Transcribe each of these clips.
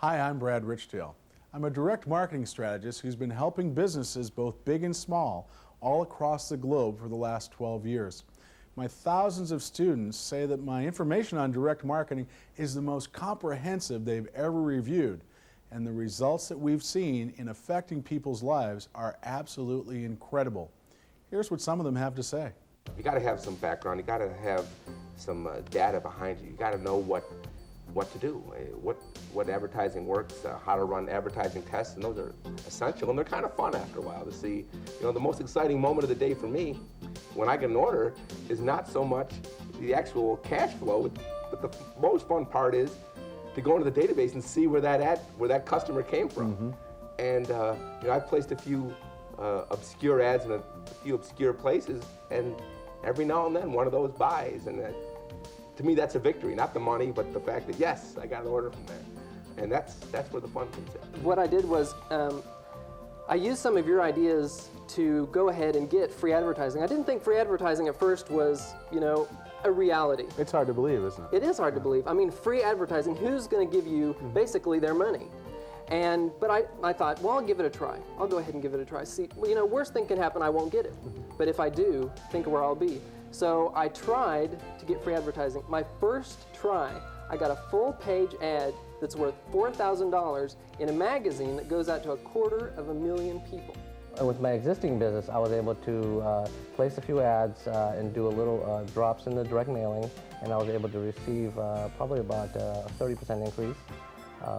Hi, I'm Brad Richdale. I'm a direct marketing strategist who's been helping businesses, both big and small, all across the globe for the last 12 years. My thousands of students say that my information on direct marketing is the most comprehensive they've ever reviewed, and the results that we've seen in affecting people's lives are absolutely incredible. Here's what some of them have to say. You got to have some background. You got to have some data behind you. You got to know what to do, what advertising works, how to run advertising tests, and those are essential, and they're kind of fun after a while to see. You know, the most exciting moment of the day for me, when I get an order, is not so much the actual cash flow, but the most fun part is to go into the database and see where that customer came from. Mm-hmm. And you know, I've placed a few obscure ads in a few obscure places, and every now and then one of those buys, and to me that's a victory. Not the money, but the fact that yes, I got an order from there, and that's where the fun comes in. What I did was I used some of your ideas to go ahead and get free advertising. I didn't think free advertising at first was, you know, a reality. It's hard to believe, isn't it? It is hard to believe. I mean, free advertising, who's going to give you basically their money? But I thought, well, I'll give it a try. I'll go ahead and give it a try. See, well, you know, worst thing can happen, I won't get it. But if I do, think of where I'll be. So I tried to get free advertising. My first try, I got a full-page ad that's worth $4,000 in a magazine that goes out to 250,000 people. With my existing business, I was able to place a few ads and do a little drops in the direct mailing, and I was able to receive probably about a 30% increase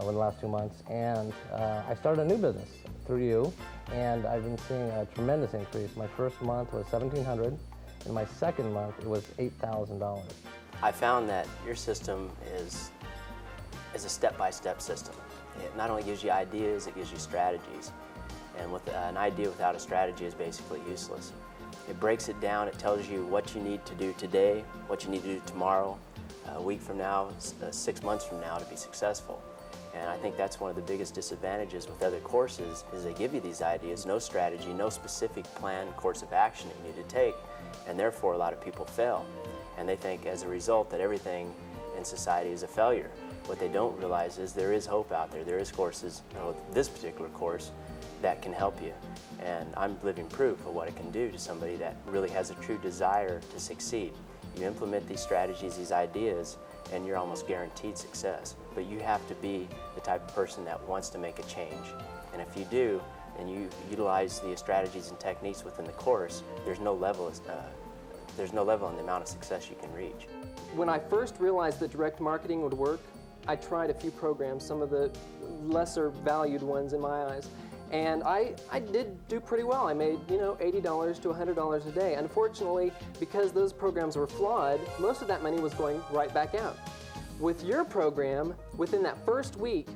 in the last 2 months. And I started a new business through you, and I've been seeing a tremendous increase. My first month was $1,700. In my second month, it was $8,000. I found that your system is a step-by-step system. It not only gives you ideas, it gives you strategies. And with an idea without a strategy is basically useless. It breaks it down, it tells you what you need to do today, what you need to do tomorrow, a week from now, 6 months from now to be successful. And I think that's one of the biggest disadvantages with other courses is they give you these ideas, no strategy, no specific plan, course of action that you need to take, and therefore a lot of people fail. And they think as a result that everything in society is a failure. What they don't realize is there is hope out there. There is courses, you know, this particular course, that can help you. And I'm living proof of what it can do to somebody that really has a true desire to succeed. You implement these strategies, these ideas, and you're almost guaranteed success. But you have to be the type of person that wants to make a change. And if you do, and you utilize the strategies and techniques within the course, there's no level on the amount of success you can reach. When I first realized that direct marketing would work, I tried a few programs, some of the lesser valued ones in my eyes. And I did do pretty well. I made, you know, $80 to $100 a day. Unfortunately, because those programs were flawed, most of that money was going right back out. With your program, within that first week,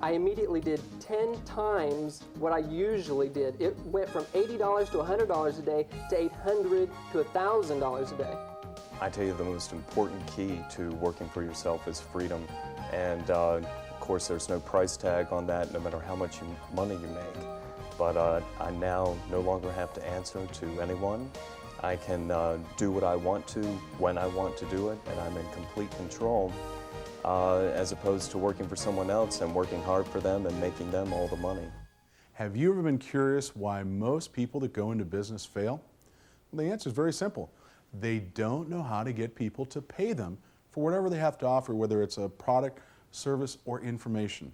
I immediately did 10 times what I usually did. It went from $80 to $100 a day to $800 to $1,000 a day. I tell you, the most important key to working for yourself is freedom. And of course, there's no price tag on that, no matter how much money you make. But I now no longer have to answer to anyone. I can do what I want to, when I want to do it, and I'm in complete control, as opposed to working for someone else and working hard for them and making them all the money. Have you ever been curious why most people that go into business fail? Well, the answer is very simple. They don't know how to get people to pay them for whatever they have to offer, whether it's a product, service, or information.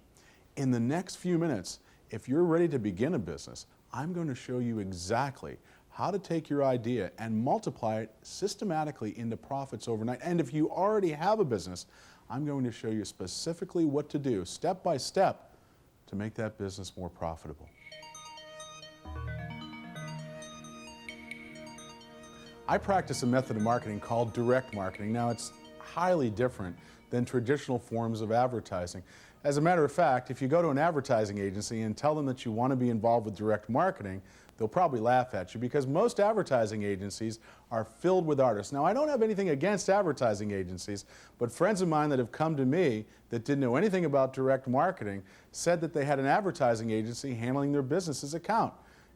In the next few minutes, if you're ready to begin a business, I'm going to show you exactly how to take your idea and multiply it systematically into profits overnight. And if you already have a business, I'm going to show you specifically what to do, step by step, to make that business more profitable. I practice a method of marketing called direct marketing. Now, it's highly different than traditional forms of advertising. As a matter of fact, if you go to an advertising agency and tell them that you want to be involved with direct marketing, they'll probably laugh at you because most advertising agencies are filled with artists. Now, I don't have anything against advertising agencies, but friends of mine that have come to me that didn't know anything about direct marketing said that they had an advertising agency handling their business's account.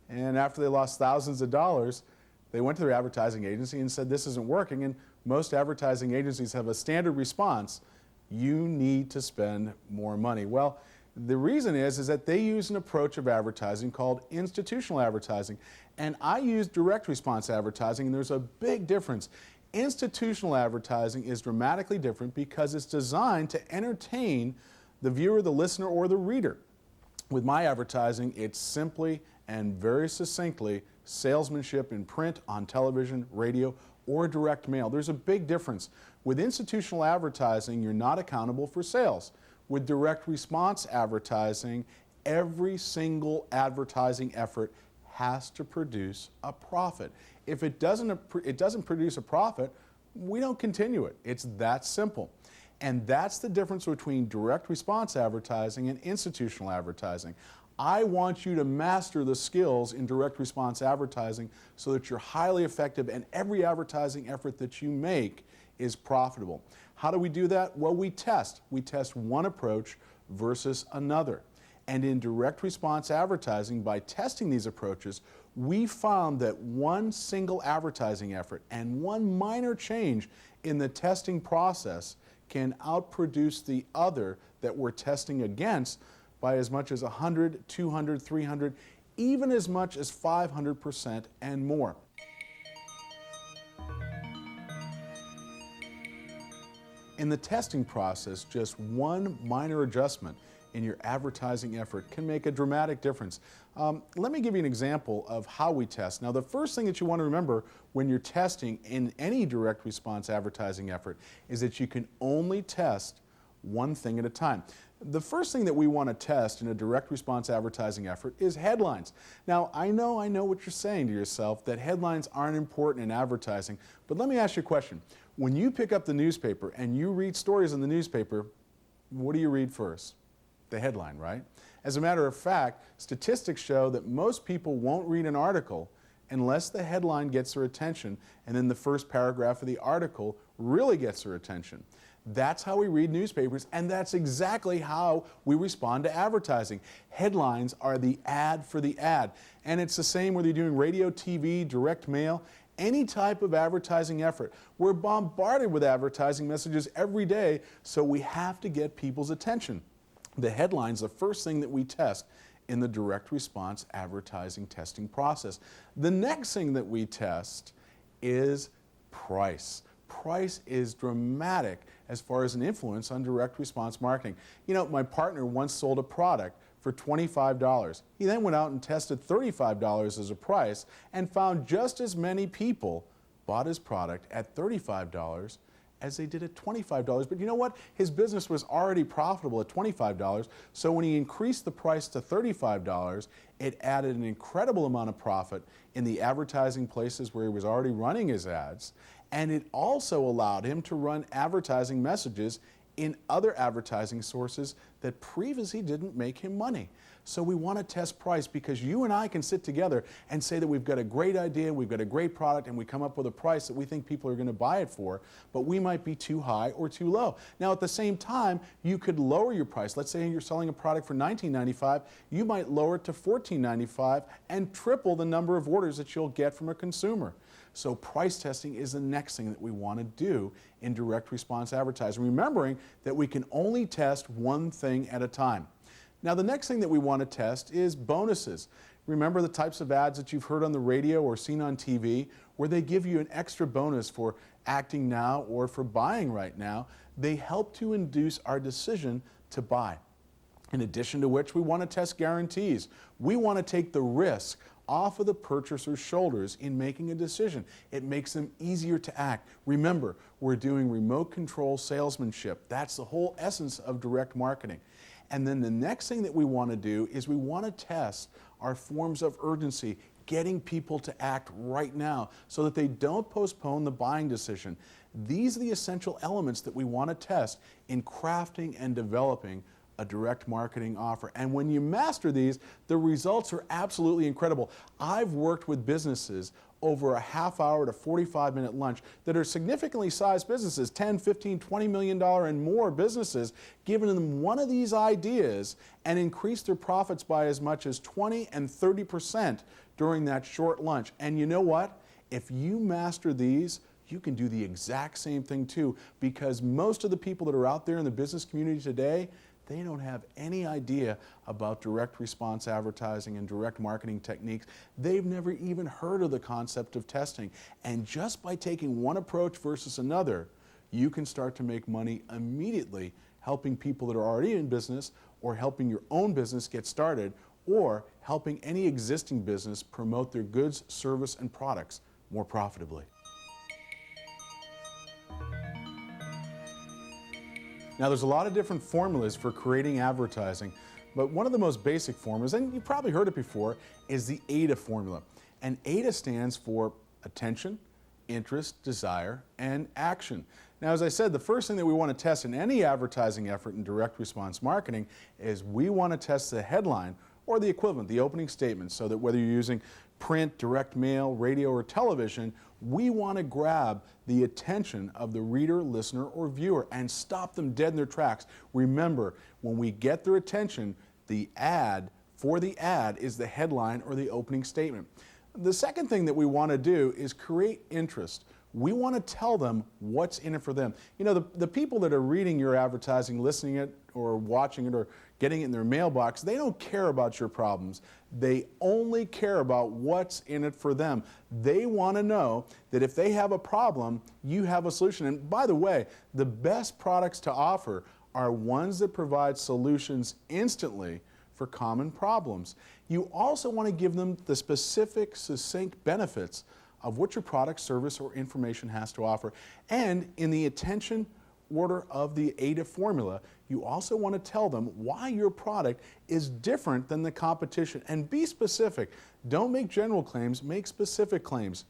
And after they lost thousands of dollars, they went to their advertising agency and said, this isn't working. And most advertising agencies have a standard response: you need to spend more money. Well, The reason is that they use an approach of advertising called institutional advertising. And I use direct response advertising, and there's a big difference. Institutional advertising is dramatically different because it's designed to entertain the viewer, the listener, or the reader. With my advertising, it's simply and very succinctly salesmanship in print, on television, radio, or direct mail. There's a big difference. With institutional advertising, you're not accountable for sales. With direct response advertising, every single advertising effort has to produce a profit. If it doesn't produce a profit, we don't continue it. It's that simple. And that's the difference between direct response advertising and institutional advertising. I want you to master the skills in direct response advertising so that you're highly effective and every advertising effort that you make is profitable. How do we do that? Well, we test. We test one approach versus another. And in direct response advertising, by testing these approaches, we found that one single advertising effort and one minor change in the testing process can outproduce the other that we're testing against by as much as 100, 200, 300, even as much as 500% and more. In the testing process, just one minor adjustment in your advertising effort can make a dramatic difference. Let me give you an example of how we test. Now, the first thing that you want to remember when you're testing in any direct response advertising effort is that you can only test one thing at a time. The first thing that we want to test in a direct response advertising effort is headlines. Now, I know what you're saying to yourself, that headlines aren't important in advertising, but let me ask you a question. When you pick up the newspaper and you read stories in the newspaper, what do you read first? The headline, right? As a matter of fact, statistics show that most people won't read an article unless the headline gets their attention and then the first paragraph of the article really gets their attention. That's how we read newspapers, and that's exactly how we respond to advertising. Headlines are the ad for the ad, and it's the same whether you're doing radio, TV, direct mail, any type of advertising effort. We're bombarded with advertising messages every day, so we have to get people's attention. The headline's the first thing that we test in the direct response advertising testing process. The next thing that we test is price. Price is dramatic as far as an influence on direct response marketing. You know, my partner once sold a product for $25. He then went out and tested $35 as a price and found just as many people bought his product at $35 as they did at $25. But you know what? His business was already profitable at $25, so when he increased the price to $35, it added an incredible amount of profit in the advertising places where he was already running his ads, and it also allowed him to run advertising messages in other advertising sources that previously didn't make him money. So we want to test price because you and I can sit together and say that we've got a great idea, we've got a great product, and we come up with a price that we think people are going to buy it for, but we might be too high or too low. Now, at the same time, you could lower your price. Let's say you're selling a product for $19.95, you might lower it to $14.95 and triple the number of orders that you'll get from a consumer. So price testing is the next thing that we want to do in direct response advertising, remembering that we can only test one thing at a time. Now, the next thing that we want to test is bonuses. Remember the types of ads that you've heard on the radio or seen on TV where they give you an extra bonus for acting now or for buying right now. They help to induce our decision to buy. In addition to which, we want to test guarantees. We want to take the risk off of the purchaser's shoulders in making a decision. It makes them easier to act. Remember, we're doing remote control salesmanship. That's the whole essence of direct marketing. And then the next thing that we want to do is we want to test our forms of urgency, getting people to act right now so that they don't postpone the buying decision. These are the essential elements that we want to test in crafting and developing a direct marketing offer. And when you master these, the results are absolutely incredible. I've worked with businesses over a half hour to 45-minute lunch that are significantly sized businesses, 10, 15, $20 million and more businesses, giving them one of these ideas and increase their profits by as much as 20 and 30% during that short lunch. And you know what? If you master these, you can do the exact same thing too, because most of the people that are out there in the business community today, they don't have any idea about direct response advertising and direct marketing techniques. They've never even heard of the concept of testing. And just by taking one approach versus another, you can start to make money immediately, helping people that are already in business, or helping your own business get started, or helping any existing business promote their goods, service, and products more profitably. Now, there's a lot of different formulas for creating advertising, but one of the most basic formulas, and you've probably heard it before, is the AIDA formula. And AIDA stands for attention, interest, desire, and action. Now, as I said, the first thing that we want to test in any advertising effort in direct response marketing is we want to test the headline or the equivalent, the opening statement, so that whether you're using print, direct mail, radio, or television, we want to grab the attention of the reader, listener, or viewer and stop them dead in their tracks. Remember, when we get their attention, the ad for the ad is the headline or the opening statement. The second thing that we want to do is create interest. We want to tell them what's in it for them. You know, the people that are reading your advertising, listening it, or watching it, or getting it in their mailbox, they don't care about your problems. They only care about what's in it for them. They want to know that if they have a problem, you have a solution. And by the way, the best products to offer are ones that provide solutions instantly for common problems. You also want to give them the specific, succinct benefits of what your product, service, or information has to offer. And in the attention order of the AIDA formula, you also want to tell them why your product is different than the competition. And be specific. Don't make general claims, make specific claims.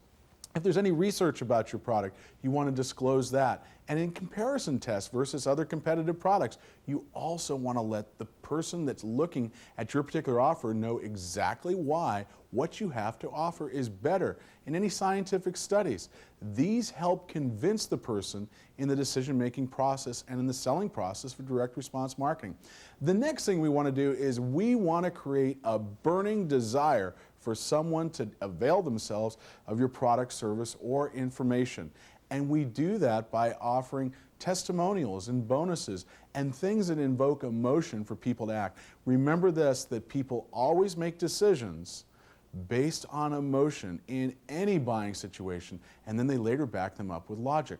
If there's any research about your product, you want to disclose that. And in comparison tests versus other competitive products, you also want to let the person that's looking at your particular offer know exactly why what you have to offer is better. In any scientific studies, these help convince the person in the decision-making process and in the selling process for direct response marketing. The next thing we want to do is we want to create a burning desire for someone to avail themselves of your product, service, or information. And we do that by offering testimonials and bonuses and things that invoke emotion for people to act. Remember this, that people always make decisions based on emotion in any buying situation, and then they later back them up with logic.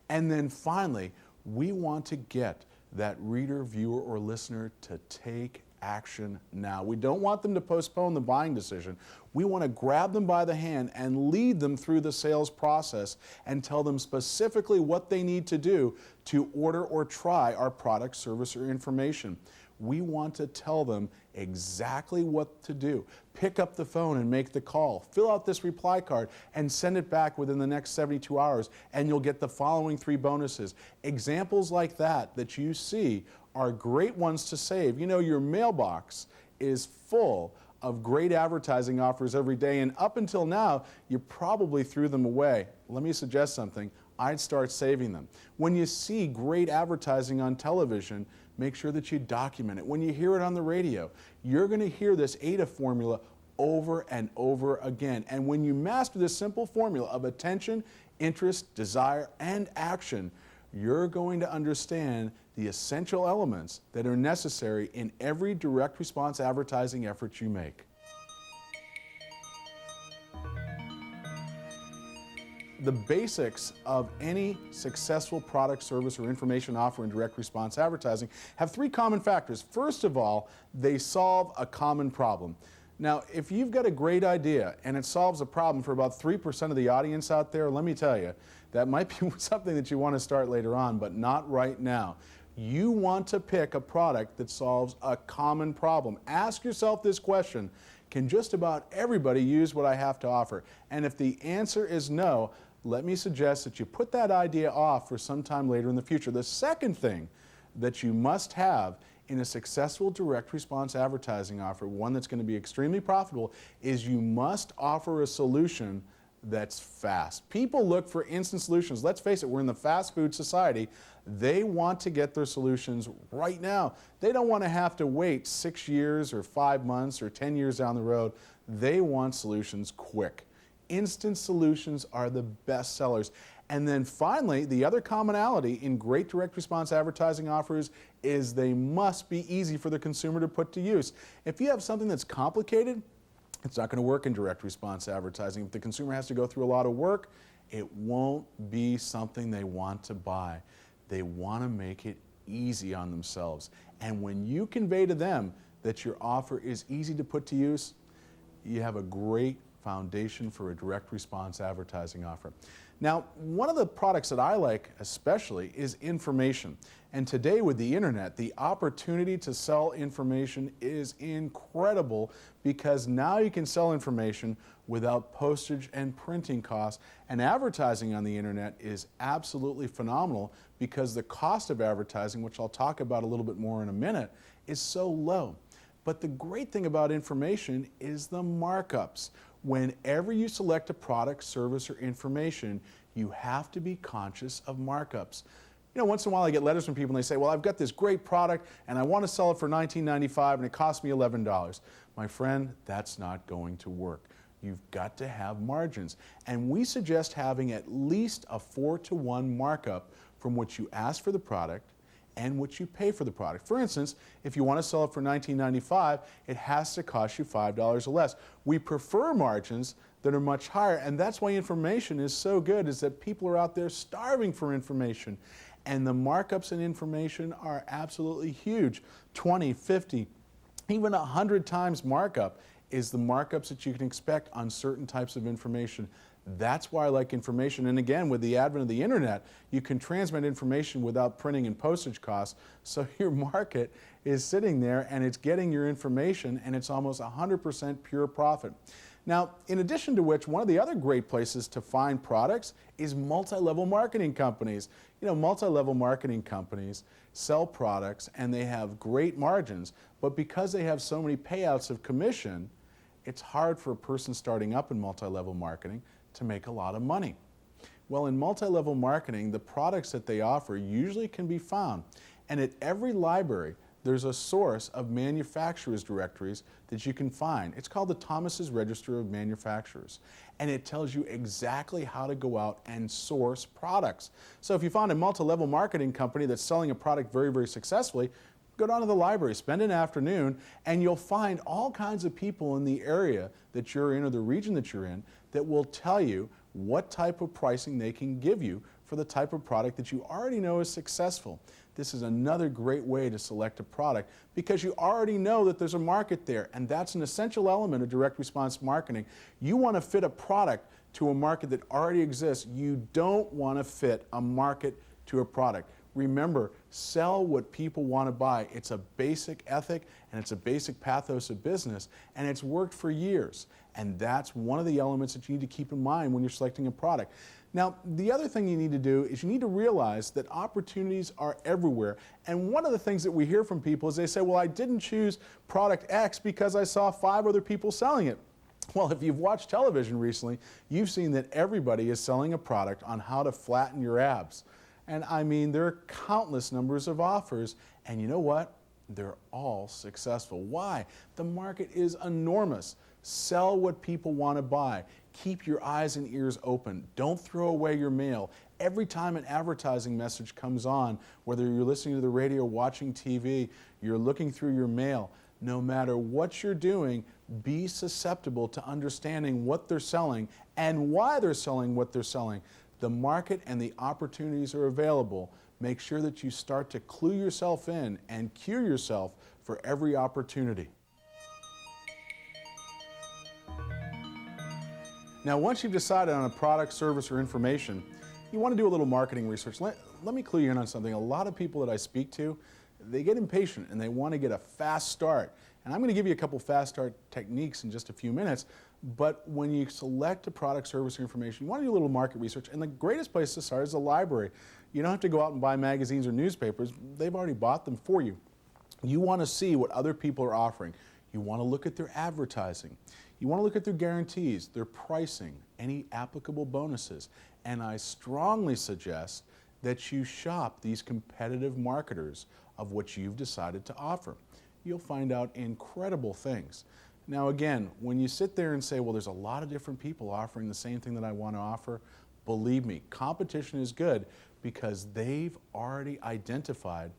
And then finally, we want to get that reader, viewer, or listener to take action now. We don't want them to postpone the buying decision. We want to grab them by the hand and lead them through the sales process and tell them specifically what they need to do to order or try our product, service, or information. We want to tell them exactly what to do. Pick up the phone and make the call. Fill out this reply card and send it back within the next 72 hours, and you'll get the following 3 bonuses. Examples like that you see are great ones to save. You know, your mailbox is full of great advertising offers every day, and up until now, you probably threw them away. Let me suggest something. I'd start saving them. When you see great advertising on television, make sure that you document it. When you hear it on the radio, you're going to hear this AIDA formula over and over again. And when you master this simple formula of attention, interest, desire, and action, you're going to understand the essential elements that are necessary in every direct response advertising effort you make. The basics of any successful product, service, or information offer in direct response advertising have 3 common factors. First of all, they solve a common problem. Now, if you've got a great idea and it solves a problem for about 3% of the audience out there, let me tell you, that might be something that you want to start later on, but not right now. You want to pick a product that solves a common problem. Ask yourself this question: can just about everybody use what I have to offer? And if the answer is no, let me suggest that you put that idea off for some time later in the future. The second thing that you must have in a successful direct response advertising offer, one that's going to be extremely profitable, is you must offer a solution that's fast. People look for instant solutions. Let's face it, we're in the fast food society. They want to get their solutions right now. They don't want to have to wait 6 years or 5 months or 10 years down the road. They want solutions quick. instant solutions are the best sellers. And then finally, the other commonality in great direct response advertising offers is they must be easy for the consumer to put to use. If you have something that's complicated, it's not going to work in direct response advertising. If the consumer has to go through a lot of work, it won't be something they want to buy. They want to make it easy on themselves. And when you convey to them that your offer is easy to put to use, you have a great foundation for a direct response advertising offer. Now, one of the products that I like especially is information. And today with the internet, the opportunity to sell information is incredible because now you can sell information without postage and printing costs. And advertising on the internet is absolutely phenomenal because the cost of advertising, which I'll talk about a little bit more in a minute, is so low. But the great thing about information is the markups. Whenever you select a product, service, or information, you have to be conscious of markups. You know, once in a while I get letters from people and they say, well, I've got this great product and I want to sell it for $19.95 and it cost me $11. My friend, that's not going to work. You've got to have margins. And we suggest having at least a 4-to-1 markup from what you ask for the product and what you pay for the product. For instance, if you want to sell it for $19.95, it has to cost you $5 or less. We prefer margins that are much higher, and that's why information is so good, is that people are out there starving for information. And the markups in information are absolutely huge. 20, 50, even 100 times markup is the markups that you can expect on certain types of information. That's why I like information. And again, with the advent of the internet, you can transmit information without printing and postage costs. So your market is sitting there and it's getting your information and it's almost 100% pure profit. Now, in addition to which, one of the other great places to find products is multi-level marketing companies. You know, multi-level marketing companies sell products and they have great margins, but because they have so many payouts of commission, it's hard for a person starting up in multi-level marketing to make a lot of money. Well, in multi-level marketing, the products that they offer usually can be found. And at every library, there's a source of manufacturers directories that you can find. It's called the Thomas's Register of Manufacturers. And it tells you exactly how to go out and source products. So if you found a multi-level marketing company that's selling a product very, very successfully, go down to the library, spend an afternoon, and you'll find all kinds of people in the area that you're in or the region that you're in that will tell you what type of pricing they can give you for the type of product that you already know is successful. This is another great way to select a product because you already know that there's a market there, and that's an essential element of direct response marketing. You want to fit a product to a market that already exists. You don't want to fit a market to a product. Remember, sell what people want to buy. It's a basic ethic and it's a basic pathos of business, and it's worked for years. And that's one of the elements that you need to keep in mind when you're selecting a product. Now, the other thing you need to do is you need to realize that opportunities are everywhere. And one of the things that we hear from people is they say, well, I didn't choose product X because I saw 5 other people selling it. Well, if you've watched television recently, you've seen that everybody is selling a product on how to flatten your abs. And I mean, there are countless numbers of offers, and you know what? They're all successful. Why? The market is enormous. Sell what people want to buy. Keep your eyes and ears open. Don't throw away your mail. Every time an advertising message comes on, whether you're listening to the radio, watching TV, you're looking through your mail, no matter what you're doing, be susceptible to understanding what they're selling and why they're selling what they're selling. The market and the opportunities are available. Make sure that you start to clue yourself in and cue yourself for every opportunity. Now, once you've decided on a product, service, or information, you want to do a little marketing research. Let me clue you in on something. A lot of people that I speak to, they get impatient and they want to get a fast start. And I'm going to give you a couple fast start techniques in just a few minutes. But when you select a product, service, or information, you want to do a little market research. And the greatest place to start is the library. You don't have to go out and buy magazines or newspapers. They've already bought them for you. You want to see what other people are offering. You want to look at their advertising. You want to look at their guarantees, their pricing, any applicable bonuses. And I strongly suggest that you shop these competitive marketers of what you've decided to offer. You'll find out incredible things. Now again, when you sit there and say, well, there's a lot of different people offering the same thing that I want to offer, believe me, competition is good because they've already identified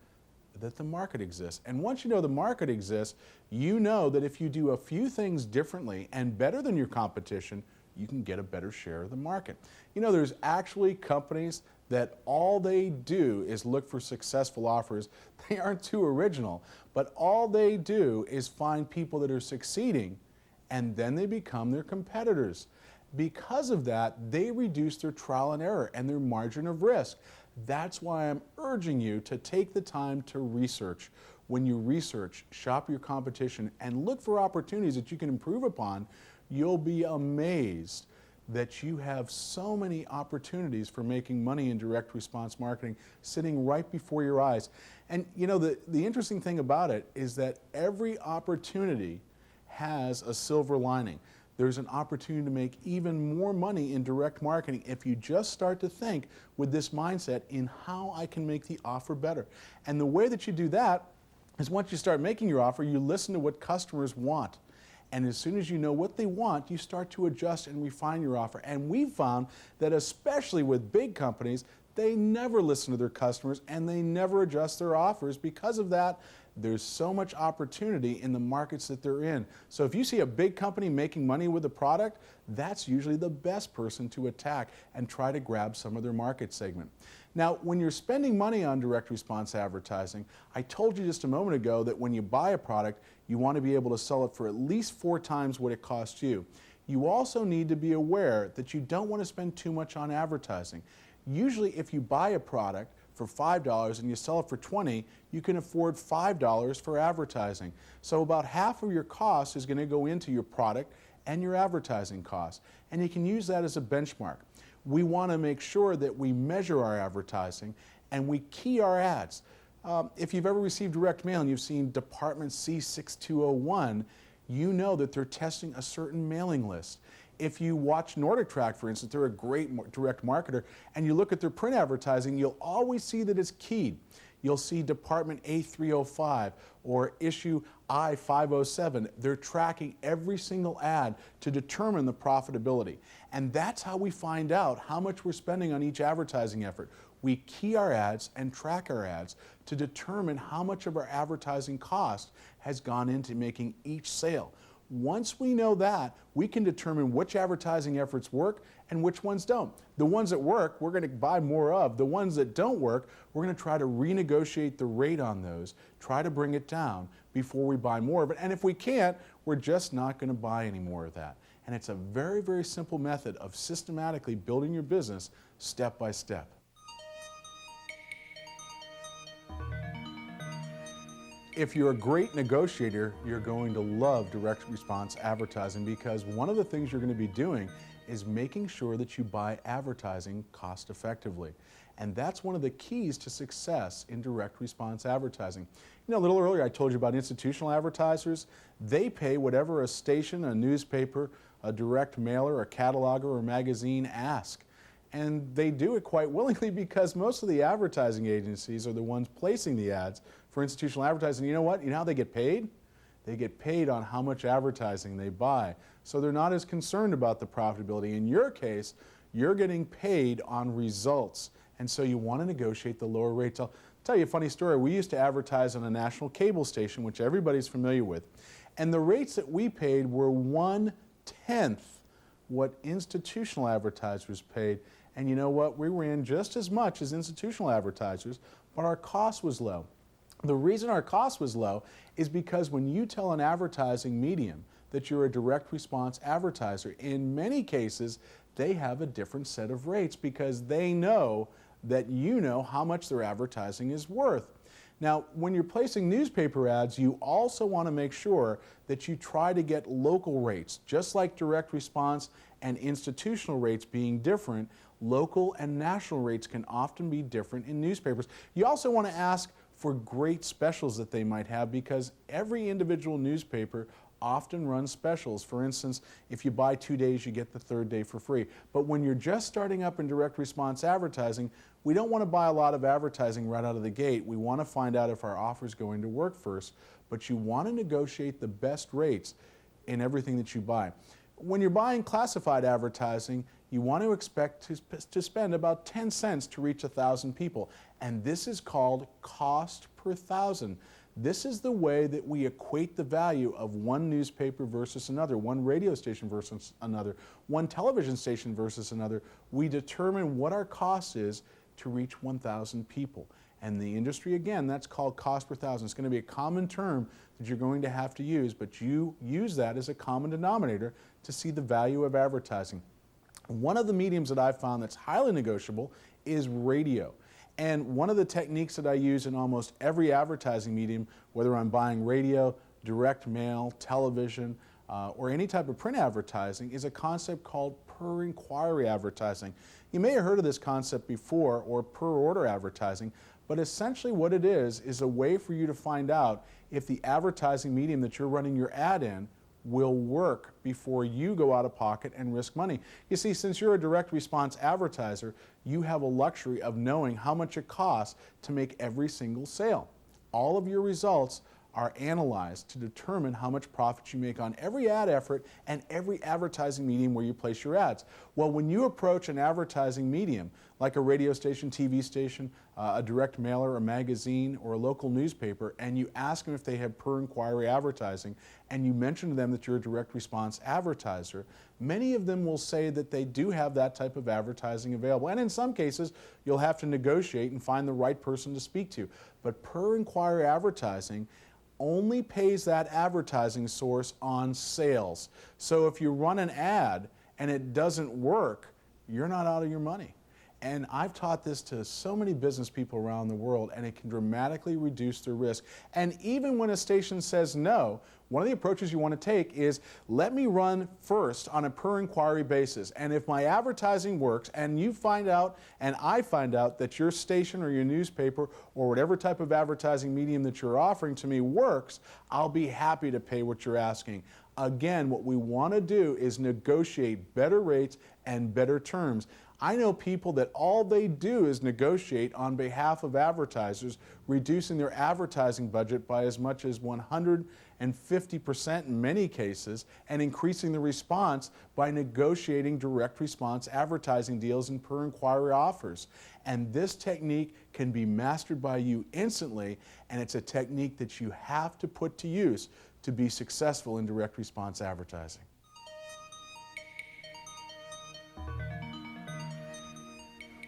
that the market exists. And once you know the market exists, you know that if you do a few things differently and better than your competition, you can get a better share of the market. You know, there's actually companies that all they do is look for successful offers. They aren't too original, but all they do is find people that are succeeding, and then they become their competitors. Because of that, they reduce their trial and error and their margin of risk. That's why I'm urging you to take the time to research. When you research, shop your competition, and look for opportunities that you can improve upon, you'll be amazed that you have so many opportunities for making money in direct response marketing sitting right before your eyes. And you know, the interesting thing about it is that every opportunity has a silver lining. There's an opportunity to make even more money in direct marketing if you just start to think with this mindset in how I can make the offer better. And the way that you do that is once you start making your offer, you listen to what customers want. And as soon as you know what they want, you start to adjust and refine your offer. And we've found that especially with big companies, they never listen to their customers and they never adjust their offers. Because of that, there's so much opportunity in the markets that they're in. So if you see a big company making money with a product, that's usually the best person to attack and try to grab some of their market segment. Now, when you're spending money on direct response advertising, I told you just a moment ago that when you buy a product, you want to be able to sell it for at least 4 times what it cost you. You also need to be aware that you don't want to spend too much on advertising. Usually if you buy a product for $5 and you sell it for $20, you can afford $5 for advertising. So about half of your cost is going to go into your product and your advertising costs. And you can use that as a benchmark. We want to make sure that we measure our advertising and we key our ads. If you've ever received direct mail and you've seen Department C6201, you know that they're testing a certain mailing list. If you watch Nordic Track, for instance, they're a great direct marketer, and you look at their print advertising, you'll always see that it's keyed. You'll see Department A305 or issue I507. They're tracking every single ad to determine the profitability. And that's how we find out how much we're spending on each advertising effort. We key our ads and track our ads to determine how much of our advertising cost has gone into making each sale. Once we know that, we can determine which advertising efforts work and which ones don't. The ones that work, we're going to buy more of. The ones that don't work, we're going to try to renegotiate the rate on those, try to bring it down before we buy more of it. And if we can't, we're just not going to buy any more of that. And it's a very, very simple method of systematically building your business step by step. If you're a great negotiator, you're going to love direct response advertising because one of the things you're going to be doing is making sure that you buy advertising cost effectively. And that's one of the keys to success in direct response advertising. You know, a little earlier I told you about institutional advertisers. They pay whatever a station, a newspaper, a direct mailer, a cataloger, or magazine ask. And they do it quite willingly because most of the advertising agencies are the ones placing the ads for institutional advertising. You know what? You know how they get paid? They get paid on how much advertising they buy. So they're not as concerned about the profitability. In your case, you're getting paid on results. And so you want to negotiate the lower rates. I'll tell you a funny story. We used to advertise on a national cable station, which everybody's familiar with. And the rates that we paid were 1/10 what institutional advertisers paid. And you know what? We ran just as much as institutional advertisers, but our cost was low. The reason our cost was low is because when you tell an advertising medium that you're a direct response advertiser, in many cases, they have a different set of rates because they know that you know how much their advertising is worth. Now, when you're placing newspaper ads, you also want to make sure that you try to get local rates. Just like direct response and institutional rates being different, local and national rates can often be different in newspapers. You also want to ask for great specials that they might have because every individual newspaper often runs specials. For instance, if you buy 2 days, you get the 3rd day for free. But when you're just starting up in direct response advertising, we don't want to buy a lot of advertising right out of the gate. We want to find out if our offer is going to work first, but you want to negotiate the best rates. in everything that you buy. When you're buying classified advertising, you want to expect to spend about 10 cents to reach 1,000 people. And this is called cost per thousand. This is the way that we equate the value of one newspaper versus another, one radio station versus another, one television station versus another. We determine what our cost is to reach 1,000 people. And the industry, again, that's called cost per thousand. It's going to be a common term that you're going to have to use, but you use that as a common denominator to see the value of advertising. One of the mediums that I've found that's highly negotiable is radio. And one of the techniques that I use in almost every advertising medium, whether I'm buying radio, direct mail, television, or any type of print advertising, is a concept called per inquiry advertising. You may have heard of this concept before, or per order advertising, but essentially what it is a way for you to find out if the advertising medium that you're running your ad in will work before you go out of pocket and risk money. You see, since you're a direct response advertiser, you have a luxury of knowing how much it costs to make every single sale. All of your results are analyzed to determine how much profit you make on every ad effort and every advertising medium where you place your ads. Well, when you approach an advertising medium, like a radio station, TV station, a direct mailer, a magazine, or a local newspaper, and you ask them if they have per inquiry advertising, and you mention to them that you're a direct response advertiser, many of them will say that they do have that type of advertising available. And in some cases, you'll have to negotiate and find the right person to speak to. But per inquiry advertising only pays that advertising source on sales. So if you run an ad and it doesn't work, you're not out of your money. And I've taught this to so many business people around the world, and it can dramatically reduce their risk. And even when a station says no, one of the approaches you want to take is, let me run first on a per inquiry basis. And if my advertising works and you find out and I find out that your station or your newspaper or whatever type of advertising medium that you're offering to me works, I'll be happy to pay what you're asking. Again, what we want to do is negotiate better rates and better terms. I know people that all they do is negotiate on behalf of advertisers, reducing their advertising budget by as much as 150% in many cases, and increasing the response by negotiating direct response advertising deals and per inquiry offers. And this technique can be mastered by you instantly, and it's a technique that you have to put to use to be successful in direct response advertising.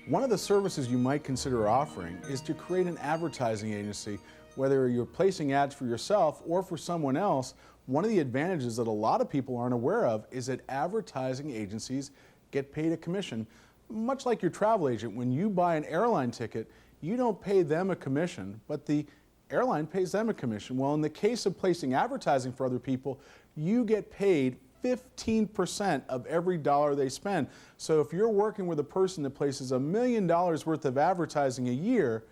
One of the services you might consider offering is to create an advertising agency. Whether you're placing ads for yourself or for someone else, one of the advantages that a lot of people aren't aware of is that advertising agencies get paid a commission. Much like your travel agent, when you buy an airline ticket, you don't pay them a commission, but the airline pays them a commission. Well, in the case of placing advertising for other people, you get paid 15% of every dollar they spend. So if you're working with a person that places $1 million worth of advertising a year,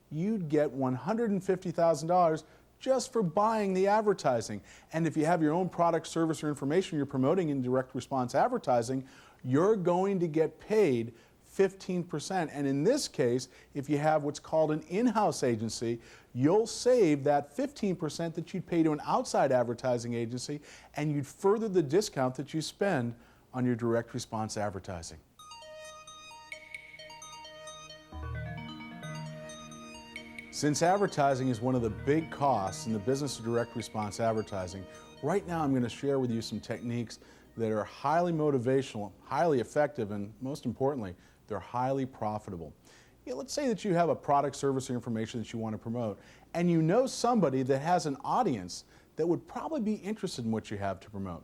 you'd get $150,000 just for buying the advertising. And if you have your own product, service, or information you're promoting in direct response advertising, you're going to get paid 15%. And in this case, if you have what's called an in-house agency, you'll save that 15% that you'd pay to an outside advertising agency, and you'd further the discount that you spend on your direct response advertising. Since advertising is one of the big costs in the business of direct response advertising, right now I'm going to share with you some techniques that are highly motivational, highly effective, and most importantly, they're highly profitable. Let's say that you have a product, service, or information that you want to promote, and you know somebody that has an audience that would probably be interested in what you have to promote.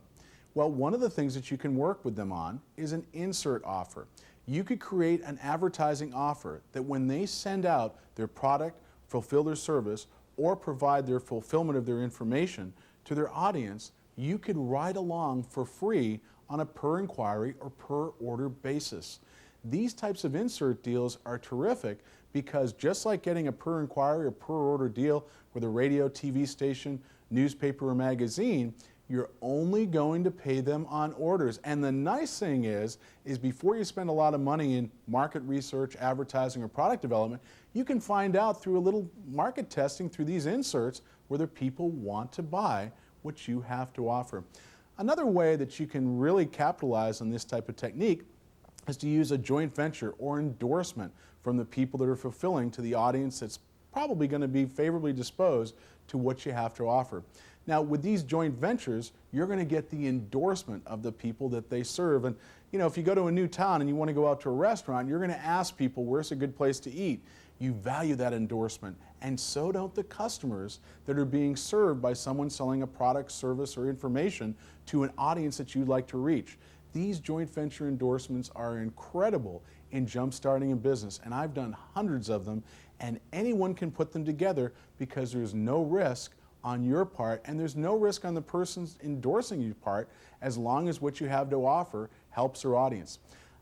Well, one of the things that you can work with them on is an insert offer. You could create an advertising offer that when they send out their product, fulfill their service, or provide their fulfillment of their information to their audience, you could ride along for free on a per inquiry or per order basis. These types of insert deals are terrific because just like getting a per inquiry or per order deal with a radio, TV station, newspaper, or magazine, you're only going to pay them on orders. And the nice thing is before you spend a lot of money in market research, advertising, or product development, you can find out through a little market testing through these inserts whether people want to buy what you have to offer. Another way that you can really capitalize on this type of technique is to use a joint venture or endorsement from the people that are fulfilling to the audience that's probably going to be favorably disposed to what you have to offer. Now, with these joint ventures, you're going to get the endorsement of the people that they serve. And, you know, if you go to a new town and you want to go out to a restaurant, you're going to ask people, where's a good place to eat? You value that endorsement, and so don't the customers that are being served by someone selling a product, service, or information to an audience that you'd like to reach. These joint venture endorsements are incredible in jumpstarting a business, and I've done hundreds of them, and anyone can put them together because there's no risk on your part, and there's no risk on the person's endorsing your part as long as what you have to offer helps their audience.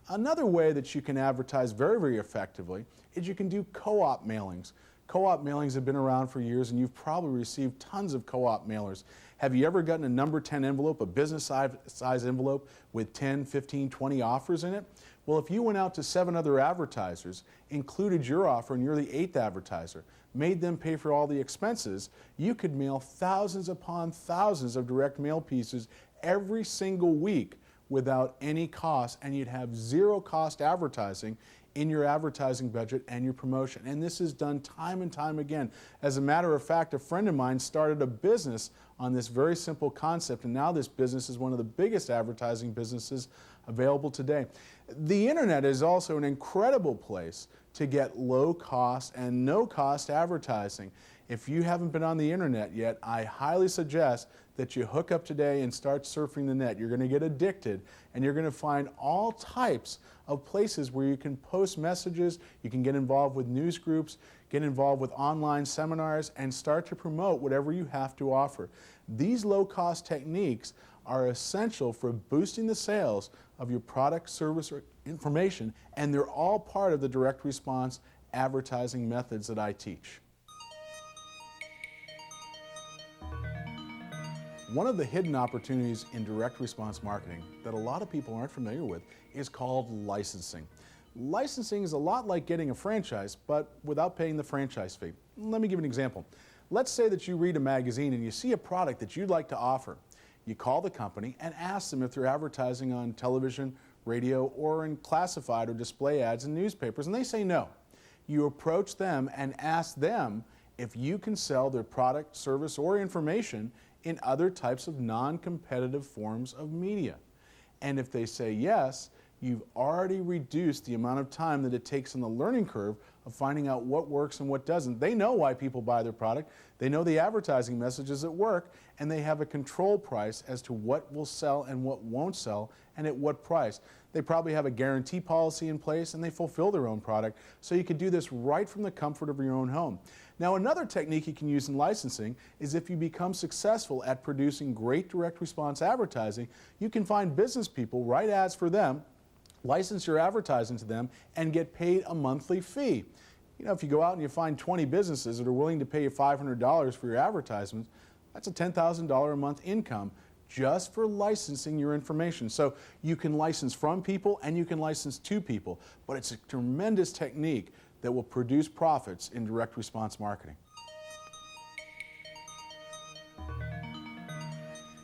Another way that you can advertise very, very effectively is you can do co-op mailings. Co-op mailings have been around for years, and you've probably received tons of co-op mailers. Have you ever gotten a number 10 envelope, a business size envelope with 10, 15, 20 offers in it? Well, if you went out to 7 other advertisers, included your offer, and you're the 8th advertiser, made them pay for all the expenses, you could mail thousands upon thousands of direct mail pieces every single week without any cost, and you'd have zero cost advertising in your advertising budget and your promotion. And this is done time and time again. As a matter of fact, a friend of mine started a business on this very simple concept, and now this business is one of the biggest advertising businesses available today. The internet is also an incredible place to get low cost and no cost advertising. If you haven't been on the internet yet, I highly suggest that you hook up today and start surfing the net. You're going to get addicted, and you're going to find all types of places where you can post messages, you can get involved with news groups, get involved with online seminars, and start to promote whatever you have to offer. These low-cost techniques are essential for boosting the sales of your product, service, or information, and they're all part of the direct response advertising methods that I teach. One of the hidden opportunities in direct response marketing that a lot of people aren't familiar with is called licensing. Licensing is a lot like getting a franchise, but without paying the franchise fee. Let me give an example. Let's say that you read a magazine and you see a product that you'd like to offer. You call the company and ask them if they're advertising on television, radio, or in classified or display ads in newspapers, and they say no. You approach them and ask them if you can sell their product, service, or information in other types of non-competitive forms of media. And if they say yes, you've already reduced the amount of time that it takes on the learning curve of finding out what works and what doesn't. They know why people buy their product, they know the advertising messages that work, and they have a control price as to what will sell and what won't sell, and at what price. They probably have a guarantee policy in place, and they fulfill their own product, so you could do this right from the comfort of your own home. Now, another technique you can use in licensing is if you become successful at producing great direct response advertising, you can find business people, write ads for them, license your advertising to them, and get paid a monthly fee. You know, if you go out and you find 20 businesses that are willing to pay you $500 for your advertisements, that's a $10,000 a month income just for licensing your information. So you can license from people and you can license to people, but it's a tremendous technique that will produce profits in direct response marketing.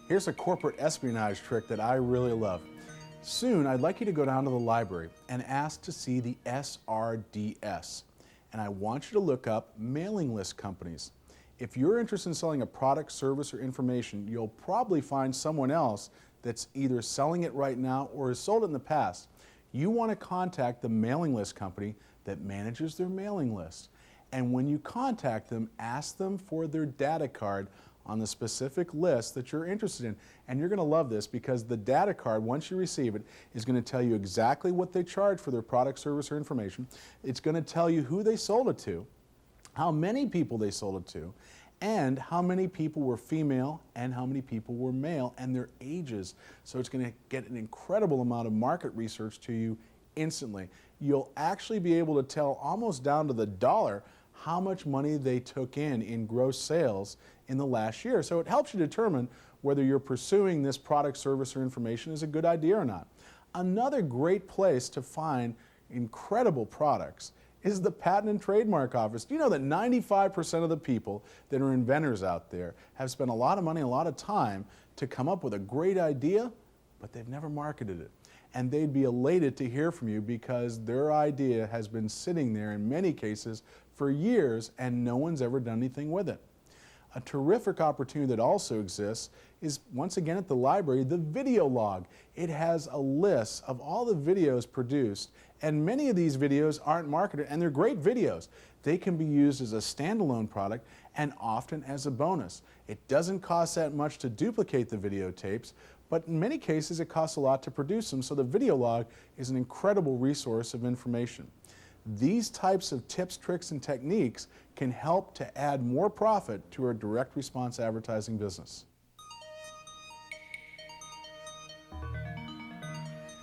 Here's a corporate espionage trick that I really love. Soon, I'd like you to go down to the library and ask to see the SRDS. And I want you to look up mailing list companies. If you're interested in selling a product, service, or information, you'll probably find someone else that's either selling it right now or has sold it in the past. You want to contact the mailing list company that manages their mailing list. And when you contact them, ask them for their data card on the specific list that you're interested in. And you're going to love this because the data card, once you receive it, is going to tell you exactly what they charge for their product, service, or information. It's going to tell you who they sold it to, how many people they sold it to, and how many people were female and how many people were male, and their ages. So it's going to get an incredible amount of market research to you instantly. You'll actually be able to tell almost down to the dollar how much money they took in gross sales in the last year. So it helps you determine whether you're pursuing this product, service, or information is a good idea or not. Another great place to find incredible products is the Patent and Trademark Office. Do you know that 95% of the people that are inventors out there have spent a lot of money, a lot of time to come up with a great idea, but they've never marketed it. And they'd be elated to hear from you because their idea has been sitting there in many cases for years and no one's ever done anything with it. A terrific opportunity that also exists is, once again at the library, the video log. It has a list of all the videos produced, and many of these videos aren't marketed, and they're great videos. They can be used as a standalone product and often as a bonus. It doesn't cost that much to duplicate the videotapes, but in many cases it costs a lot to produce them, so the video log is an incredible resource of information. These types of tips, tricks, and techniques can help to add more profit to our direct response advertising business.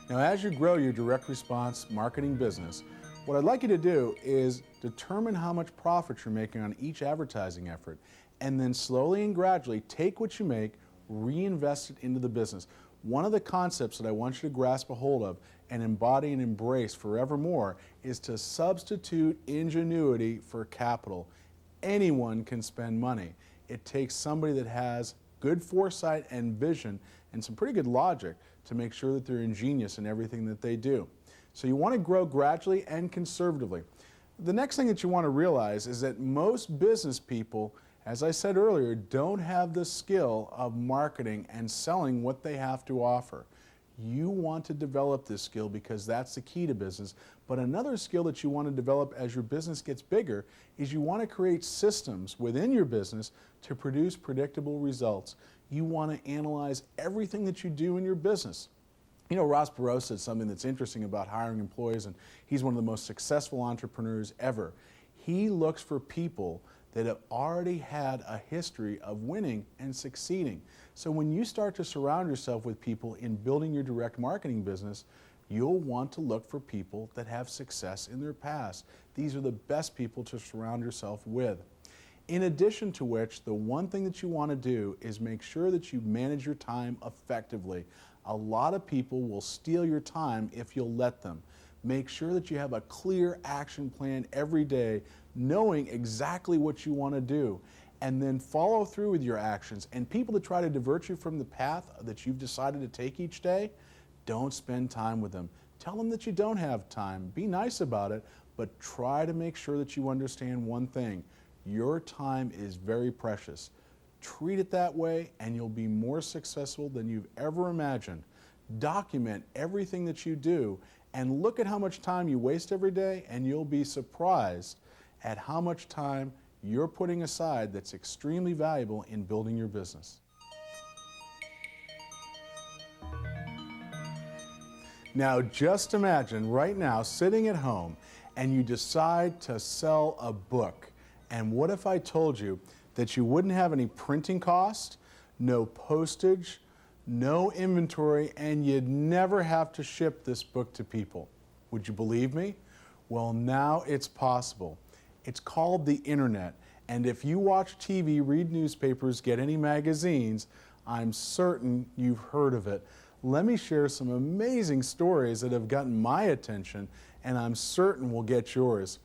Now, as you grow your direct response marketing business, what I'd like you to do is determine how much profit you're making on each advertising effort, and then slowly and gradually take what you make, reinvest it into the business. One of the concepts that I want you to grasp a hold of and embody and embrace forevermore is to substitute ingenuity for capital. Anyone can spend money. It takes somebody that has good foresight and vision and some pretty good logic to make sure that they're ingenious in everything that they do. So you want to grow gradually and conservatively. The next thing that you want to realize is that most business people, as I said earlier, don't have the skill of marketing and selling what they have to offer. You want to develop this skill because that's the key to business. But another skill that you want to develop as your business gets bigger is you want to create systems within your business to produce predictable results. You want to analyze everything that you do in your business. You know, Ross Perot said something that's interesting about hiring employees, and he's one of the most successful entrepreneurs ever. He looks for people that have already had a history of winning and succeeding. So when you start to surround yourself with people in building your direct marketing business, you'll want to look for people that have success in their past. These are the best people to surround yourself with. In addition to which, the one thing that you want to do is make sure that you manage your time effectively. A lot of people will steal your time if you'll let them. Make sure that you have a clear action plan every day, knowing exactly what you want to do, and then follow through with your actions. And people that try to divert you from the path that you've decided to take each day, don't spend time with them. Tell them that you don't have time. Be nice about it, but try to make sure that you understand one thing. Your time is very precious. Treat it that way and you'll be more successful than you've ever imagined. Document everything that you do and look at how much time you waste every day, and you'll be surprised at how much time you're putting aside that's extremely valuable in building your business. Now just imagine right now sitting at home and you decide to sell a book. And what if I told you that you wouldn't have any printing cost, no postage, no inventory, and you'd never have to ship this book to people? Would you believe me? Well, now it's possible. It's called the internet. And if you watch TV, read newspapers, get any magazines, I'm certain you've heard of it. Let me share some amazing stories that have gotten my attention, and I'm certain will get yours.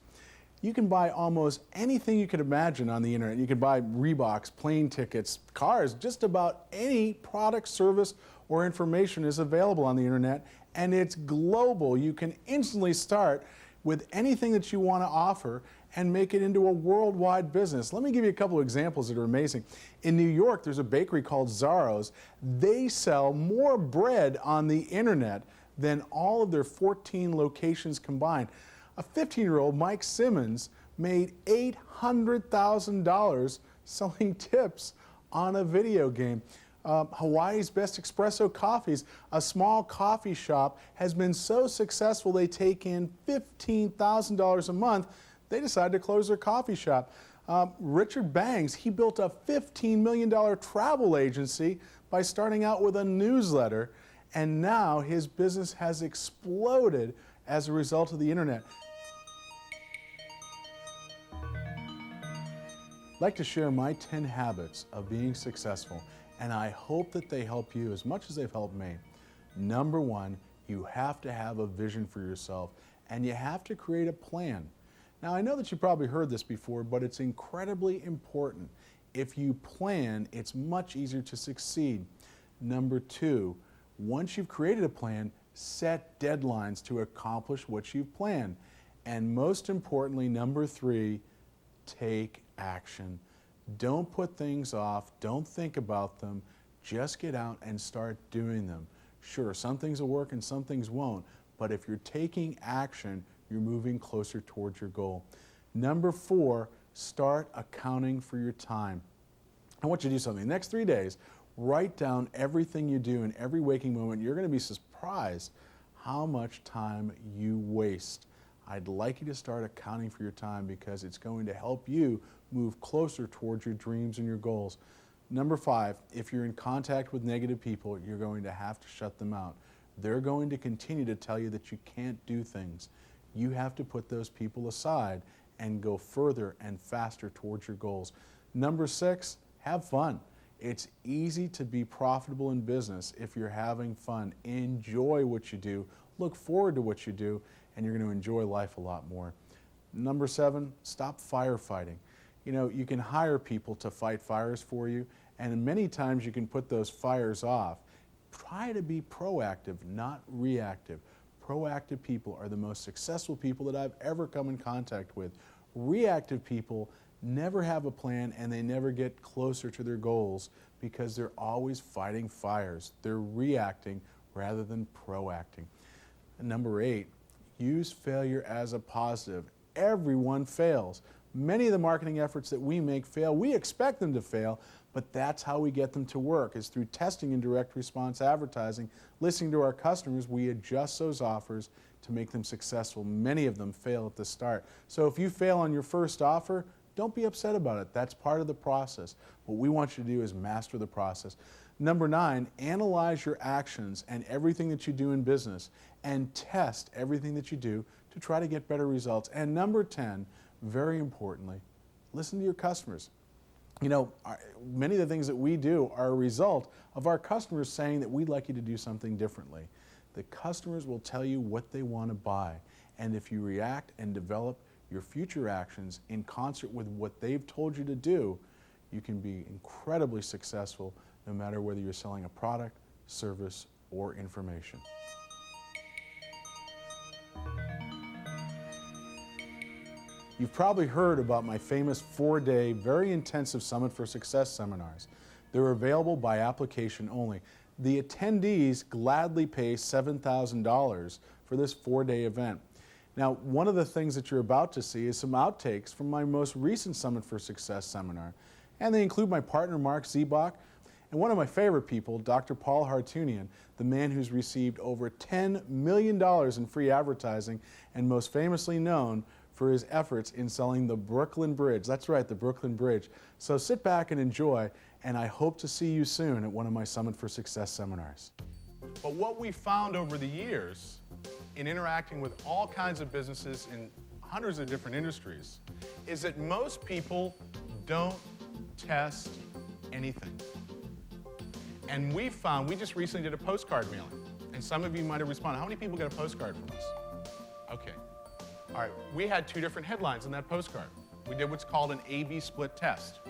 You can buy almost anything you could imagine on the internet. You can buy Reeboks, plane tickets, cars, just about any product, service, or information is available on the internet, and it's global. You can instantly start with anything that you want to offer and make it into a worldwide business. Let me give you a couple of examples that are amazing. In New York, there's a bakery called Zaro's. They sell more bread on the internet than all of their 14 locations combined. A 15-year-old, Mike Simmons, made $800,000 selling tips on a video game. Hawaii's Best Espresso Coffees, a small coffee shop, has been so successful they take in $15,000 a month. They decided to close their coffee shop. Richard Bangs, he built a $15 million travel agency by starting out with a newsletter, and now his business has exploded as a result of the internet. I'd like to share my 10 habits of being successful, and I hope that they help you as much as they've helped me. Number one, you have to have a vision for yourself, and you have to create a plan. Now, I know that you probably heard this before, but it's incredibly important. If you plan, it's much easier to succeed. Number 2, once you've created a plan, set deadlines to accomplish what you've planned. And most importantly, number 3, take action. Don't put things off. Don't think about them. Just get out and start doing them. Sure, some things will work and some things won't, but if you're taking action, you're moving closer towards your goal. Number 4, start accounting for your time. I want you to do something. The next 3 days, write down everything you do in every waking moment. You're going to be surprised how much time you waste. I'd like you to start accounting for your time because it's going to help you move closer towards your dreams and your goals. Number 5, if you're in contact with negative people, you're going to have to shut them out. They're going to continue to tell you that you can't do things. You have to put those people aside and go further and faster towards your goals. Number 6, have fun. It's easy to be profitable in business if you're having fun. Enjoy what you do, look forward to what you do, and you're going to enjoy life a lot more. Number 7, stop firefighting. You know, you can hire people to fight fires for you, and many times you can put those fires off. Try to be proactive, not reactive. Proactive people are the most successful people that I've ever come in contact with. Reactive people never have a plan and they never get closer to their goals because they're always fighting fires. They're reacting rather than proacting. And number 8, use failure as a positive. Everyone fails. Many of the marketing efforts that we make fail. We expect them to fail, but that's how we get them to work, is through testing and direct response advertising. Listening to our customers, we adjust those offers to make them successful. Many of them fail at the start. So if you fail on your first offer, don't be upset about it. That's part of the process. What we want you to do is master the process. Number 9, analyze your actions and everything that you do in business and test everything that you do to try to get better results. And number 10, very importantly, listen to your customers. You know, many of the things that we do are a result of our customers saying that we'd like you to do something differently. The customers will tell you what they want to buy. And if you react and develop your future actions in concert with what they've told you to do, you can be incredibly successful no matter whether you're selling a product, service, or information. You've probably heard about my famous 4-day, very intensive Summit for Success seminars. They're available by application only. The attendees gladly pay $7,000 for this 4-day event. Now, one of the things that you're about to see is some outtakes from my most recent Summit for Success seminar. And they include my partner, Mark Ziebach, and one of my favorite people, Dr. Paul Hartunian, the man who's received over $10 million in free advertising and most famously known for his efforts in selling the Brooklyn Bridge. That's right, the Brooklyn Bridge. So sit back and enjoy, and I hope to see you soon at one of my Summit for Success seminars. But what we found over the years in interacting with all kinds of businesses in hundreds of different industries is that most people don't test anything. And we found, we just recently did a postcard mailing, and some of you might have responded. How many people get a postcard from us? Okay. All right, we had 2 different headlines in that postcard. We did what's called an A-B split test.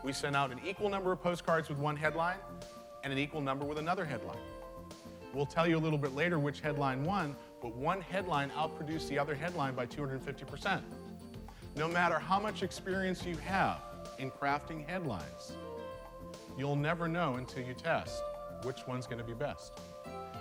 We sent out an equal number of postcards with one headline and an equal number with another headline. We'll tell you a little bit later which headline won, but one headline outproduced the other headline by 250%. No matter how much experience you have in crafting headlines, you'll never know until you test which one's going to be best.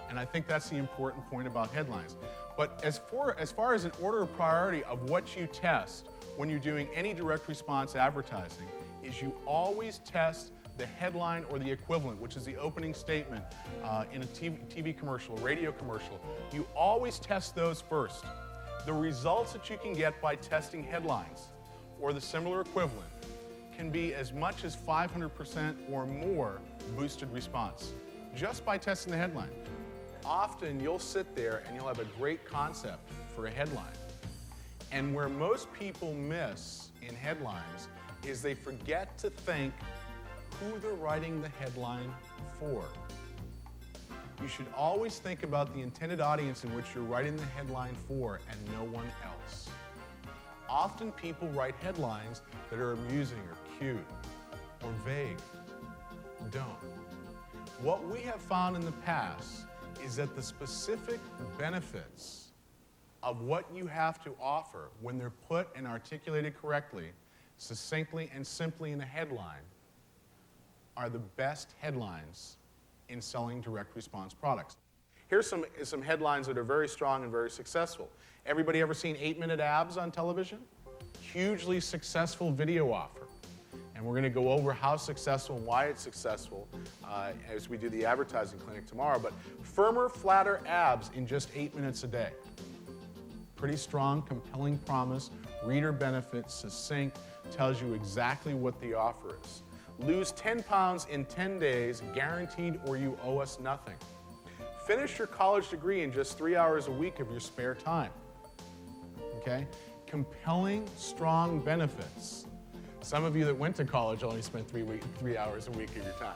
And I think that's the important point about headlines. But as far as an order of priority of what you test when you're doing any direct response advertising, is you always test the headline or the equivalent, which is the opening statement in a TV commercial, a radio commercial. You always test those first. The results that you can get by testing headlines or the similar equivalent can be as much as 500% or more boosted response just by testing the headline. Often you'll sit there and you'll have a great concept for a headline. And where most people miss in headlines is they forget to think who they're writing the headline for. You should always think about the intended audience in which you're writing the headline for and no one else. Often people write headlines that are amusing or cute or vague. Don't. What we have found in the past is that the specific benefits of what you have to offer, when they're put and articulated correctly, succinctly and simply in a headline, are the best headlines in selling direct response products. Here's some headlines that are very strong and very successful. Everybody ever seen 8-minute abs on television? Hugely successful video offer. And we're going to go over how successful and why it's successful as we do the advertising clinic tomorrow. But firmer, flatter abs in just 8 minutes a day. Pretty strong, compelling promise, reader benefits, succinct, tells you exactly what the offer is. Lose 10 pounds in 10 days, guaranteed, or you owe us nothing. Finish your college degree in just 3 hours a week of your spare time. Okay? Compelling, strong benefits. Some of you that went to college only spent 3 hours a week of your time.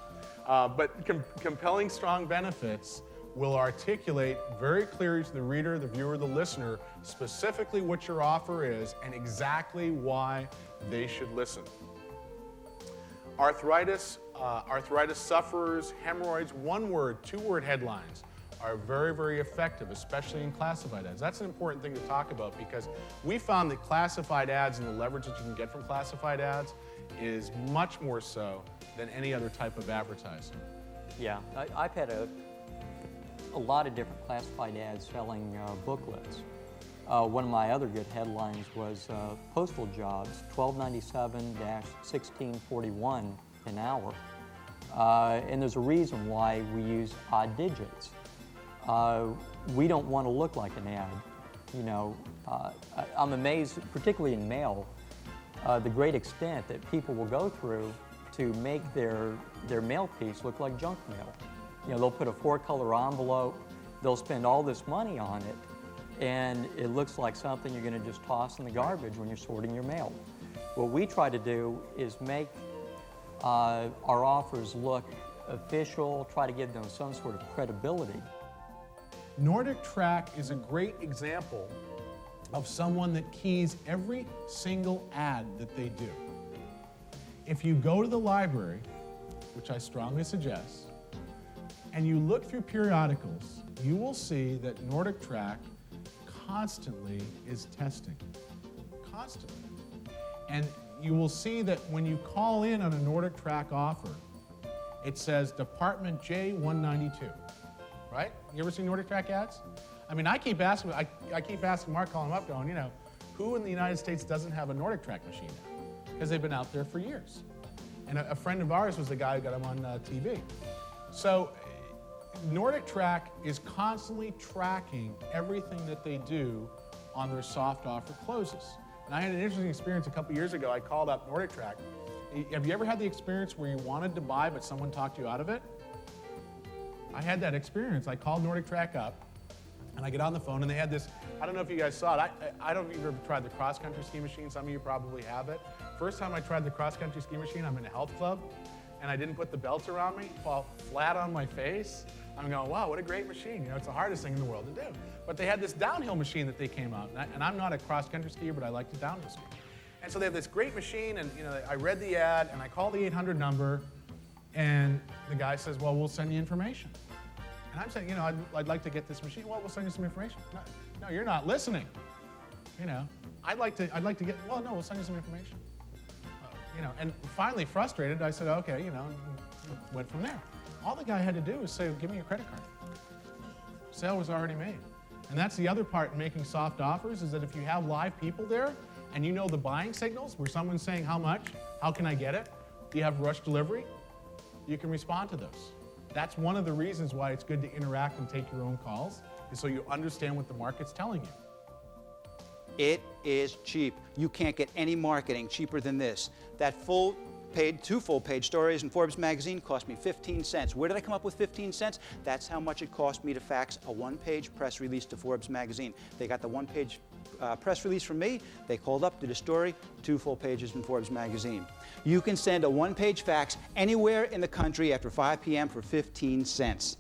But compelling, strong benefits will articulate very clearly to the reader, the viewer, the listener, specifically what your offer is and exactly why they should listen. Arthritis sufferers, hemorrhoids, one-word, two-word headlines are very, very effective, especially in classified ads. That's an important thing to talk about because we found that classified ads and the leverage that you can get from classified ads is much more so than any other type of advertising. Yeah, I've had a lot of different classified ads selling booklets. One of my other good headlines was postal jobs, $12.97-$16.41 an hour. And there's a reason why we use odd digits. We don't want to look like an ad. You know, I'm amazed, particularly in mail, the great extent that people will go through to make their mail piece look like junk mail. You know, they'll put a 4-color envelope, they'll spend all this money on it, and it looks like something you're going to just toss in the garbage when you're sorting your mail. What we try to do is make our offers look official, try to give them some sort of credibility. Nordic Track is a great example of someone that keys every single ad that they do. If you go to the library, which I strongly suggest, and you look through periodicals, you will see that Nordic Track constantly is testing. Constantly. And you will see that when you call in on a Nordic Track offer, it says Department J192, right? You ever seen Nordic Track ads? I mean, I keep asking Mark, calling him up, going, you know, who in the United States doesn't have a Nordic Track machine now? Because they've been out there for years. And a friend of ours was the guy who got him on TV. So Nordic Track is constantly tracking everything that they do on their soft offer closes. And I had an interesting experience a couple years ago. I called up Nordic Track. Have you ever had the experience where you wanted to buy but someone talked you out of it? I had that experience. I called Nordic Track up and I get on the phone and they had this, I don't know if you guys saw it. I don't know if you've ever tried the cross-country ski machine. Some of you probably have it. First time I tried the cross-country ski machine, I'm in a health club and I didn't put the belts around me, fall flat on my face. I'm going, wow, what a great machine. You know, it's the hardest thing in the world to do. But they had this downhill machine that they came out, and I'm not a cross-country skier, but I like to downhill ski. And so they have this great machine, and you know, I read the ad, and I called the 800 number, and the guy says, well, we'll send you information. And I'm saying, you know, I'd like to get this machine. Well, we'll send you some information. No, you're not listening. You know, I'd like to get, well, no, we'll send you some information. You know, and finally frustrated, I said, okay, you know, went from there. All the guy had to do was say, give me your credit card. Sale was already made. And that's the other part in making soft offers, is that if you have live people there and you know the buying signals where someone's saying how much, how can I get it, do you have rush delivery, you can respond to those. That's one of the reasons why it's good to interact and take your own calls, is so you understand what the market's telling you. It is cheap. You can't get any marketing cheaper than this. That two full-page stories in Forbes magazine cost me 15 cents. Where did I come up with 15 cents? That's how much it cost me to fax a one-page press release to Forbes magazine. They got the one-page press release from me. They called up, did a story, 2 full pages in Forbes magazine. You can send a one-page fax anywhere in the country after 5 p.m. for 15 cents.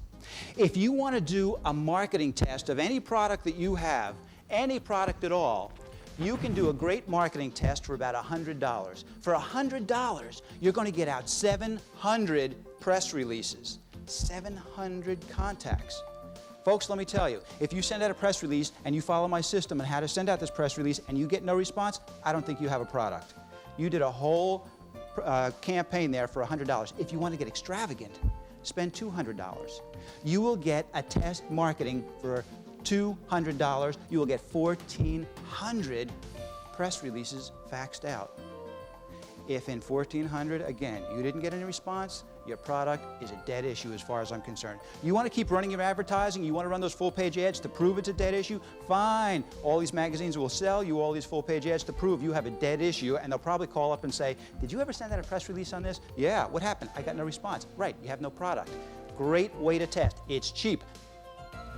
If you want to do a marketing test of any product that you have, any product at all, you can do a great marketing test for about $100. For $100, you're going to get out 700 press releases. 700 contacts. Folks, let me tell you, if you send out a press release and you follow my system and how to send out this press release and you get no response, I don't think you have a product. You did a whole campaign there for $100. If you want to get extravagant, spend $200. You will get a test marketing for $200. You will get 1,400 press releases faxed out. If in 1,400, again, you didn't get any response, your product is a dead issue as far as I'm concerned. You want to keep running your advertising, you want to run those full-page ads to prove it's a dead issue? Fine. All these magazines will sell you all these full-page ads to prove you have a dead issue, and they'll probably call up and say, did you ever send out a press release on this? Yeah, what happened? I got no response. Right, you have no product. Great way to test. It's cheap.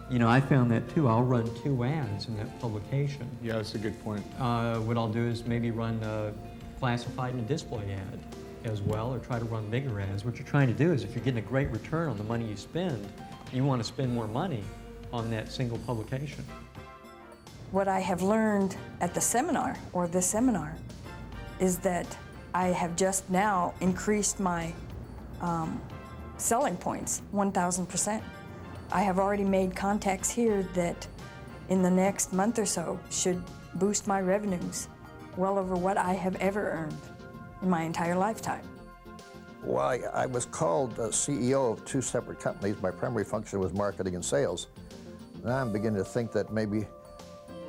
You know, I found that too. I'll run 2 ads in that publication. Yeah, that's a good point. What I'll do is maybe run a classified and a display ad as well, or try to run bigger ads. What you're trying to do is, if you're getting a great return on the money you spend, you want to spend more money on that single publication. What I have learned at the seminar, or this seminar, is that I have just now increased my selling points 1,000%. I have already made contacts here that in the next month or so should boost my revenues well over what I have ever earned in my entire lifetime. Well, I was called CEO of 2 separate companies. My primary function was marketing and sales. Now I'm beginning to think that maybe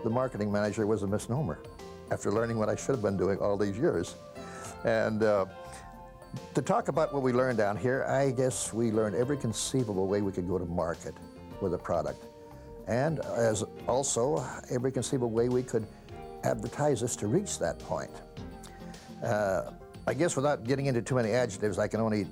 the marketing manager was a misnomer after learning what I should have been doing all these years. And to talk about what we learned down here, I guess we learned every conceivable way we could go to market with a product. And as also every conceivable way we could advertise this to reach that point. I guess without getting into too many adjectives, I can only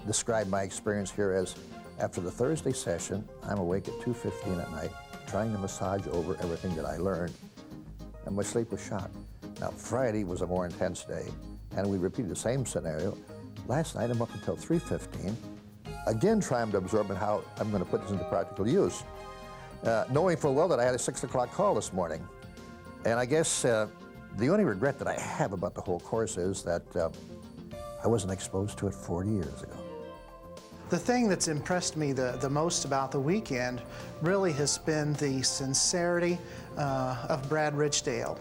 describe my experience here as, after the Thursday session, I'm awake at 2:15 at night, trying to massage over everything that I learned, and my sleep was shot. Now, Friday was a more intense day, and we repeated the same scenario. Last night, I'm up until 3:15, again trying to absorb how I'm going to put this into practical use, knowing full well that I had a 6 o'clock call this morning. And I guess the only regret that I have about the whole course is that I wasn't exposed to it 40 years ago. The thing that's impressed me the most about the weekend really has been the sincerity of Brad Richdale.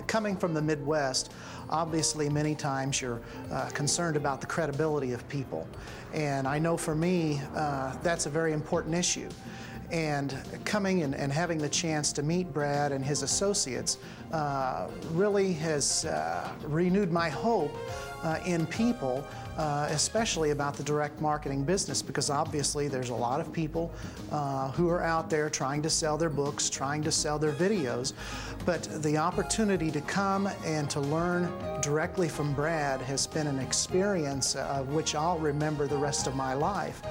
Coming from the Midwest, obviously many times you're concerned about the credibility of people. And I know for me, that's a very important issue. And coming and having the chance to meet Brad and his associates really has renewed my hope in people, especially about the direct marketing business, because obviously there's a lot of people who are out there trying to sell their books, trying to sell their videos, but the opportunity to come and to learn directly from Brad has been an experience of which I'll remember the rest of my life.